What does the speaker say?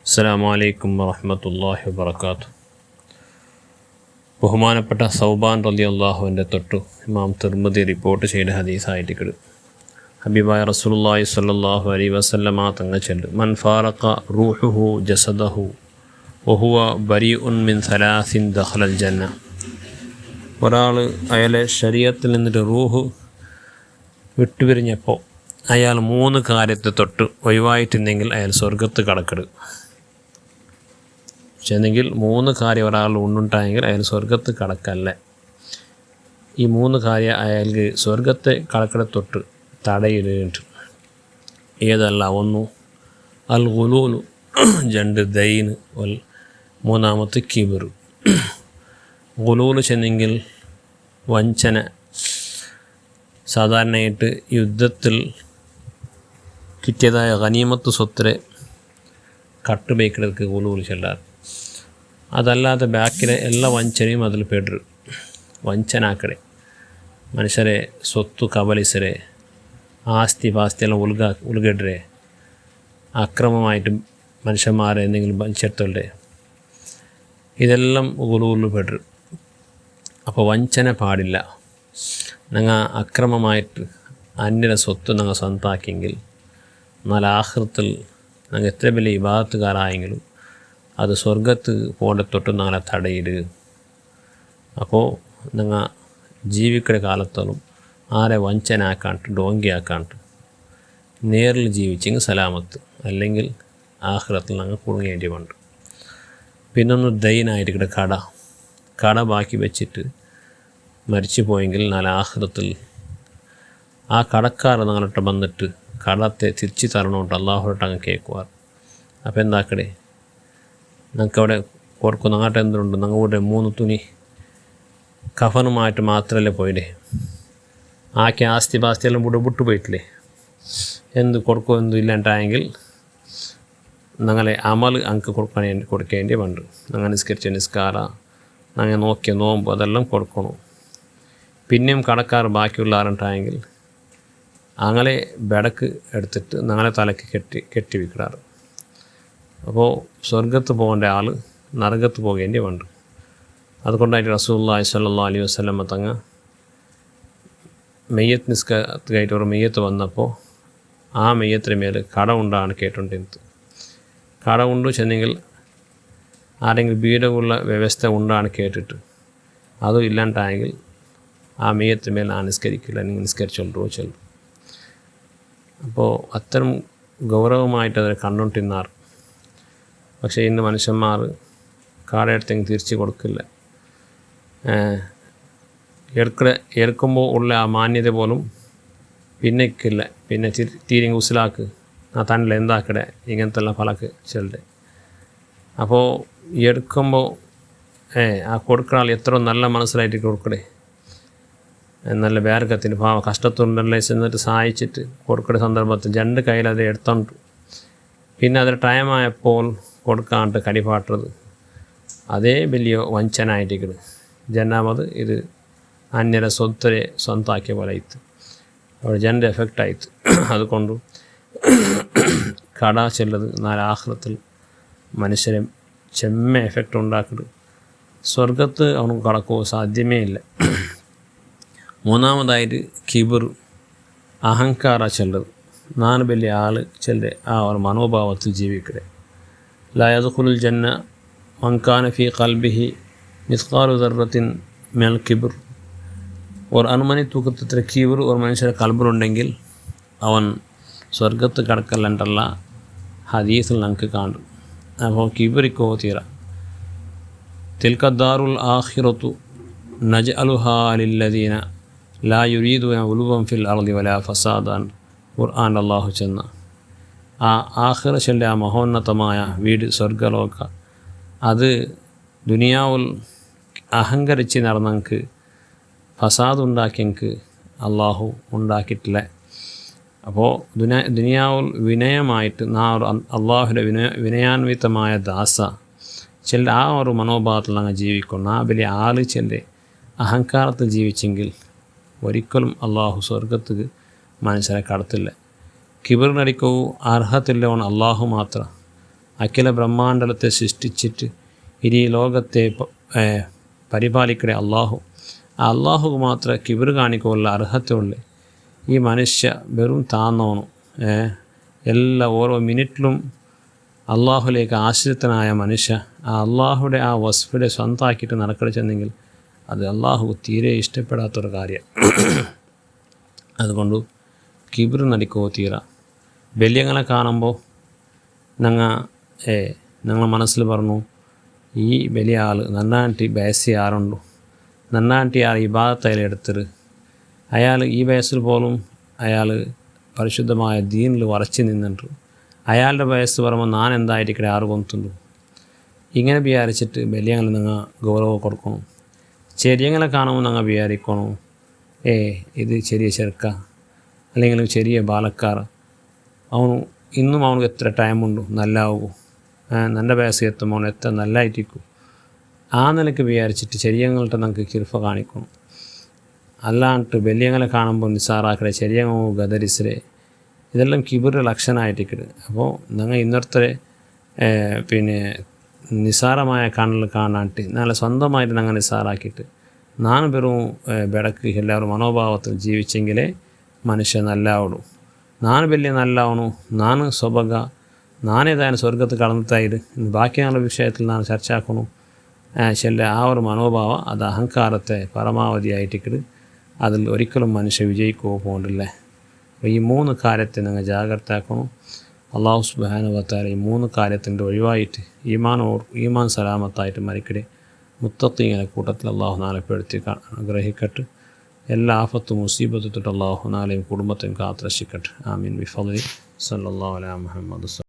അസ്സലാമു അലൈക്കും വറഹ്മത്തുള്ളാഹി വബറകാതുഹു. ബഹുമാനപ്പെട്ട സൗബാൻ റളിയല്ലാഹുവിൻ്റെ തൊട്ടു ഇമാം തിർമിദി റിപ്പോർട്ട് ചെയ്ത ഹദീസായിട്ട് ഹബീബായ റസൂലുള്ളാഹി സ്വല്ലല്ലാഹു അലൈഹി വസല്ലമ തങ്ങൾ ചൊല്ലു, മൻ ഫാറഖ റൂഹുഹു ജസദഹു വഹുവ ബരീഉൻ മിൻ സലാസിൻ ദഖലൽ ജന്ന. ഒരാൾ അയാളെ ശരീരത്തിൽ നിന്നിട്ട് റൂഹ് വിട്ടുപിരിഞ്ഞപ്പോൾ അയാൾ 3 കാര്യത്തെ തൊട്ട് ഒഴിവായിട്ടുണ്ടെങ്കിൽ അയാൾ സ്വർഗത്ത് കടക്കരുത്. പക്ഷേങ്കിൽ 3 കാര്യം ഒരാൾ ഉണ്ടുണ്ടായെങ്കിൽ അയാൾ സ്വർഗത്ത് കടക്കല്ല. ഈ 3 കാര്യം അയാൾക്ക് സ്വർഗത്തെ കടക്കടെ തൊട്ട് തടയിടുന്നുണ്ട്. ഏതല്ല? 1 അൽ ഗുലൂലു, 2 ദൈന്, 3 കിബിർ. ഗുലൂല് ചെന്നെങ്കിൽ വഞ്ചന. സാധാരണയായിട്ട് യുദ്ധത്തിൽ കിട്ടിയതായ ഗനീമത്ത് സ്വത്തിനെ കട്ടുബേക്കിടക്ക് ഗുലൂല് ചെല്ലാറ്. അതല്ലാതെ ബാക്കിലെ എല്ലാ വഞ്ചനയും അതിൽ പെടരും. വഞ്ചനാക്കടെ മനുഷ്യരെ സ്വത്ത് കബലിസരെ ആസ്തി പാസ്തിയെല്ലാം ഉൾഗഡരെ അക്രമമായിട്ട് മനുഷ്യന്മാരെ എന്തെങ്കിലും വലിച്ചെടുത്തോടെ ഇതെല്ലാം ഗുലൂല് പെടരും. അപ്പോൾ വഞ്ചന പാടില്ല. ഞങ്ങൾ അക്രമമായിട്ട് അന്യരുടെ സ്വത്ത് ഞങ്ങൾ സ്വന്തമാക്കിയെങ്കിൽ എന്നാൽ ആഖിറത്തിൽ ഞങ്ങൾ എത്ര വലിയ ഇബാദത്തുകാരായെങ്കിലും അത് സ്വർഗത്ത് പോകേണ്ട തൊട്ട് ഞങ്ങളെ തടയിടുക. അപ്പോൾ ഞങ്ങൾ ജീവിക്കുന്ന കാലത്തോളം ആരെ വഞ്ചനാക്കാണ്ട് ഡോങ്കിയാക്കാണ്ട് നേരിൽ ജീവിച്ചെങ്കിൽ സലാമത്ത്, അല്ലെങ്കിൽ ആഖിറത്തിൽ ഞങ്ങൾ കുടുങ്ങേണ്ടി വേണ്ട. പിന്നൊന്ന് ദൈനായിട്ട് കട ബാക്കി വെച്ചിട്ട് മരിച്ചു പോയെങ്കിൽ നാളെ ആഖിറത്തിൽ ആ കടക്കാർ ഞങ്ങളിട്ട് വന്നിട്ട് കടത്തെ തിരിച്ചു തരണോട്ട് അള്ളാഹുട്ട് അങ്ങ് കേൾക്കുവാർ. അപ്പോൾ എന്താക്കടേ, ഞങ്ങൾക്കവിടെ കൊടുക്കും. ഞങ്ങൾട്ട് എന്തുണ്ട്? ഞങ്ങളുടെ 3 തുണി കഫനുമായിട്ട് മാത്രമല്ലേ പോയില്ലേ? ആക്കി ആസ്തി പാസ്തിയെല്ലാം വിട്ടു പോയിട്ടില്ലേ? എന്ത് കൊടുക്കോ എന്തും ഇല്ലാണ്ടായെങ്കിൽ ഞങ്ങളെ അമൽ അങ്ങ് കൊടുക്കേണ്ടി വേണ്ട. ഞങ്ങൾ നിസ്കരിച്ച നിസ്കാര, ഞങ്ങൾ നോക്കിയ നോമ്പ് അതെല്ലാം കൊടുക്കണം. പിന്നെയും കടക്കാർ ബാക്കിയുള്ള ആരുണ്ടായെങ്കിൽ അങ്ങനെ ബെടക്ക് എടുത്തിട്ട് ഞങ്ങളെ തലയ്ക്ക് കെട്ടി വിൽക്കാറ്. അപ്പോൾ സ്വർഗത്ത് പോകേണ്ട ആൾ നരകത്ത് പോകേണ്ടി വേണ്ട. അതുകൊണ്ടായിട്ട് റസൂലുള്ളാഹി സ്വല്ലല്ലാഹു അലൈഹി വസല്ലം തങ്ങൾ മെയ്യത്ത് നിസ്കാരത്തിനായിട്ട് ഒരു മെയ്യത്ത് വന്നപ്പോൾ ആ മെയ്യത്തിന് മേൽ കട ഉണ്ടാണ് കേട്ടുകൊണ്ടിരുന്നത്. കട ഉണ്ട് ചെന്നെങ്കിൽ ആരെങ്കിലും വീടുള്ള വ്യവസ്ഥ ഉണ്ടാണ് കേട്ടിട്ട് അതും ഇല്ലാണ്ടായെങ്കിൽ ആ മെയ്യത്തിന് മേൽ നിസ്കരിക്കില്ല, അല്ലെങ്കിൽ നിസ്കരിച്ചോളൂ ചെല്ലും. അപ്പോൾ അത്തരം ഗൗരവമായിട്ട് അതിനെ കണ്ടുകൊണ്ടിരുന്നാർ. പക്ഷേ ഇന്ന് മനുഷ്യന്മാർ കാടെടുത്തെങ്കിൽ തിരിച്ച് കൊടുക്കില്ല. എടുക്കുമ്പോൾ ഉള്ള ആ മാന്യത പോലും പിന്നേക്കില്ല. പിന്നെ തീരെ ഉസിലാക്ക് ആ തന്നിൽ എന്താക്കടെ ഇങ്ങനത്തെ എല്ലാം ഫലക്ക് ചെല്ലുടെ. അപ്പോൾ എടുക്കുമ്പോൾ ആ കൊടുക്കുന്ന ആൾ എത്ര നല്ല മനസ്സിലായിട്ട് കൊടുക്കടേ, നല്ല വേർക്കത്തിന് ഭാവം കഷ്ടത്തുണ്ടല്ലേ ചെന്നിട്ട് സഹായിച്ചിട്ട് കൊടുക്കുന്ന സന്ദർഭത്തിൽ 2 കയ്യിൽ അത് എടുത്തോണ്ട് പിന്നെ അതിൽ ടൈമായപ്പോൾ കൊടുക്കാണ്ട് കടിപാട്ടത് അതേ വലിയ വഞ്ചനായിട്ടിരിക്കുന്നത്. ജനാമത് ഇത് അന്യരെ സ്വത്തിനെ സ്വന്തമാക്കിയ പോലെ ആയിത്ത്. അവിടെ ജൻ്റെ എഫക്റ്റ് ആയിത്ത്. അതുകൊണ്ട് കട ചെല്ലത് ആഖിറത്തിൽ മനുഷ്യരെ ചെമ്മ എഫക്റ്റ് ഉണ്ടാക്കുന്നത്. സ്വർഗത്ത് അവർക്ക് കടക്കോ സാധ്യമേ ഇല്ല. 3 കിബിർ, അഹങ്കാര ചെല്ലത്. ഞാൻ വലിയ ആൾ ചെല്ലെ ആ ഒരു മനോഭാവത്തിൽ ജീവിക്കട്ടെ. ലാ യദ്ഖുലുൽ ജന്ന മൻ കാന ഫീ ഖൽബിഹി മിസ്ഖാലു ദർറത്തിൻ മിനൽ കിബിർ. ഒരു അണുമണി തൂക്കത്തിൽ കിബിർ ഒരു മനുഷ്യരുടെ കൽബിലുണ്ടെങ്കിൽ അവൻ സ്വർഗത്ത് കടക്കല്ലണ്ടല്ല ഹദീസിൽ നമുക്ക് കാണും. അപ്പോൾ കിബിറിക്കോ തീര. തിൽക ദാറുൽ ആഖിറത്തു നജ്അലുഹാ ലില്ലദീന ലാ യുരീദൂന ഉലുവൻ ഫിൽ അർളി വലാ ഫസാദൻ. ഖുർആൻ അല്ലാഹു ചെന്ന ആ ആഖിറത്തിൻ്റെ ആ മഹോന്നതമായ വീട് സ്വർഗലോക, അത് ദുനിയാവിൽ അഹങ്കരിച്ച് നടന്നെങ്കിൽ ഫസാദ് ഉണ്ടാക്കിയെങ്കിൽ അള്ളാഹു ഉണ്ടാക്കിയിട്ടില്ല. അപ്പോൾ ദുനിയാവിൽ വിനയമായിട്ട് അള്ളാഹുവിൻ്റെ വിനയാൻവിതമായ ദാസ ചെല്ല ആ ഒരു മനോഭാവത്തിൽ അങ്ങ് ജീവിക്കണം. ആ വലിയ ആൾ ചെല്ലെ അഹങ്കാരത്തിൽ ജീവിച്ചെങ്കിൽ ഒരിക്കലും അള്ളാഹു സ്വർഗത്ത് മനുഷ്യരെ കടത്തില്ല. കിബിറിനടിക്കവും അർഹത്തില്ലവൻ അള്ളാഹു മാത്ര. അഖില ബ്രഹ്മാണ്ഡലത്തെ സൃഷ്ടിച്ചിട്ട് ഈ ലോകത്തെ പരിപാലിക്കണേ അള്ളാഹു. ആ അള്ളാഹുക്ക് മാത്രമേ കിബിർ കാണിക്കുള്ള അർഹതയുള്ളൂ. ഈ മനുഷ്യ വെറും താന്നോണു എല്ലാ ഓരോ മിനിറ്റിലും അള്ളാഹുലേക്ക് ആശ്രിതനായ മനുഷ്യ ആ അള്ളാഹുടെ ആ വസ്ഫിടെ സ്വന്തമാക്കിയിട്ട് നടക്കടിച്ചെന്നെങ്കിൽ അത് അള്ളാഹു തീരെ ഇഷ്ടപ്പെടാത്തൊരു കാര്യം. അതുകൊണ്ട് കിബിർ നടിക്കോ തീര. വലിയങ്ങളെ കാണുമ്പോൾ ഞങ്ങൾ മനസ്സിൽ പറഞ്ഞു, ഈ വലിയ ആൾ നന്നാണ്ടി ബയസി ആറുണ്ടു, നന്നാണ്ടി ആൾ ഇബാദത്തയിൽ എടുത്തത്, അയാൾ ഈ വയസ്സിൽ പോലും അയാൾ പരിശുദ്ധമായ ദീനിൽ ഉറച്ചു നിന്നിട്ട് അയാളുടെ വയസ്സ് പറയുമ്പോൾ ഞാൻ എന്തായിരിക്കട്ടെ ആറ് കൊന്നുണ്ട്. ഇങ്ങനെ വിചാരിച്ചിട്ട് വലിയങ്ങൾ നിങ്ങൾ ഗൗരവം കൊടുക്കണം. ചെറിയങ്ങളെ കാണുമ്പോൾ നിങ്ങൾ വിചാരിക്കണം, ഇത് ചെറിയ ചെറുക്ക അല്ലെങ്കിൽ ചെറിയ ബാലക്കാർ, ഇന്നും അവനക്ക് എത്ര ടൈമുണ്ട് നല്ലാവൂ, നല്ല വയസ്സ് എത്തുമ്പോൾ അവൻ എത്ര നല്ലതായിരിക്കും. ആ നിലയ്ക്ക് വിചാരിച്ചിട്ട് ചെറിയങ്ങളുടെ നമുക്ക് കിർഫ കാണിക്കണം. അല്ലാണ്ട് വലിയങ്ങളെ കാണുമ്പോൾ നിസാറാക്കടെ ചെറിയങ്ങോ ഗദരിസരെ ഇതെല്ലാം കിബിറിൻ്റെ ലക്ഷണമായിട്ടിരിക്കട്. അപ്പോൾ ഞങ്ങൾ ഇന്നത്തെ നിസാരമായ കണ്ണിൽ കാണാണ്ട് നല്ല സ്വന്തമായിട്ട് ഞങ്ങൾ നിസാറാക്കിയിട്ട് ഞാൻ വെറും ബെടക്ക് എല്ലാവരും മനോഭാവത്തിൽ ജീവിച്ചെങ്കിലേ മനുഷ്യൻ നല്ലാവുള്ളൂ. ഞാൻ വലിയ നല്ലാവണു, ഞാൻ സ്വഭക ഞാനേതായാലും സ്വർഗത്ത് കടന്നിട്ടായിട്ട് ബാക്കിയുള്ള വിഷയത്തിൽ ഞാൻ ചർച്ചയാക്കണു ചെല്ല ആ ഒരു മനോഭാവം അത് അഹങ്കാരത്തെ പരമാവധിയായിട്ടിട്ട് അതിൽ ഒരിക്കലും മനുഷ്യ വിജയിക്കുകയോ പോകണ്ടില്ല. അപ്പോൾ ഈ 3 കാര്യത്തെ നിങ്ങൾ ജാഗ്രതയാക്കണം. അള്ളാഹു സുബ്ഹാനഹു വ തആല ഈ 3 കാര്യത്തിൻ്റെ ഒഴിവായിട്ട് ഈമാൻ സലാമത്തായിട്ട് മരിക്കടെ മുത്തഖീങ്ങളുടെ കൂട്ടത്തിൽ അള്ളാഹു നാളെപ്പെടുത്തി അനുഗ്രഹിക്കട്ടെ. എല്ലാ ആഫത്തും മുസീബത്തും തൊട്ട് അള്ളാഹു നാളെയും കുടുംബത്തെയും കാത്തുരക്ഷിക്കട്ടെ. ആമീൻ ബിഫദ്ലി സല്ലല്ലാഹു അലാ മുഹമ്മദ്.